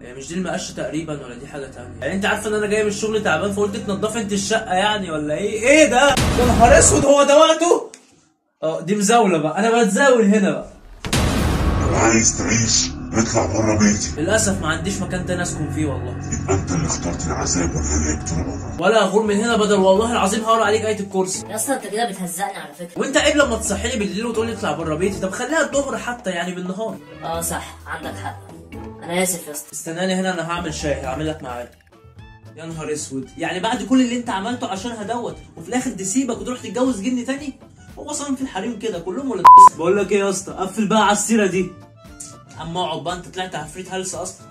مش دي المقشه تقريبا ولا دي حاجه تانية؟ يعني انت عارفه ان انا جاي من الشغل تعبان فقلت تنضفي انت الشقه يعني ولا ايه؟ ايه ده؟ يا نهار اسود، هو ده وقته؟ دي مزاوله بقى، انا بتزاول هنا بقى. لو عايز تعيش اطلع بره بيتي. للاسف ما عنديش مكان تاني اسكن فيه والله. يبقى انت اللي اخترت العذاب والهلاك طول عمرك. ولا اغور من هنا بدل والله العظيم هقرا عليك ايه الكرسي. يا اسطى انت كده بتهزقني على فكره. وانت عيب لما تصحيني بالليل وتقول لي اطلع بره بيتي؟ طب خليها الظهر حتى يعني بالنهار. صح عندك حق. انا اسف يا اسطى. استناني هنا، انا هعمل شاي، هعمل لك معاه. يا نهار اسود، يعني بعد كل اللي انت عملته عشانها دوت وفي الاخر تسيبك وتروح تتجوز جني تاني؟ هو اصلا في الحريم كده كلهم ولا؟ بقول لك ايه يا اسطى، قفل بقى على السيره دي. اما اقعد بقى، انت طلعت عفريت هلس اصلا.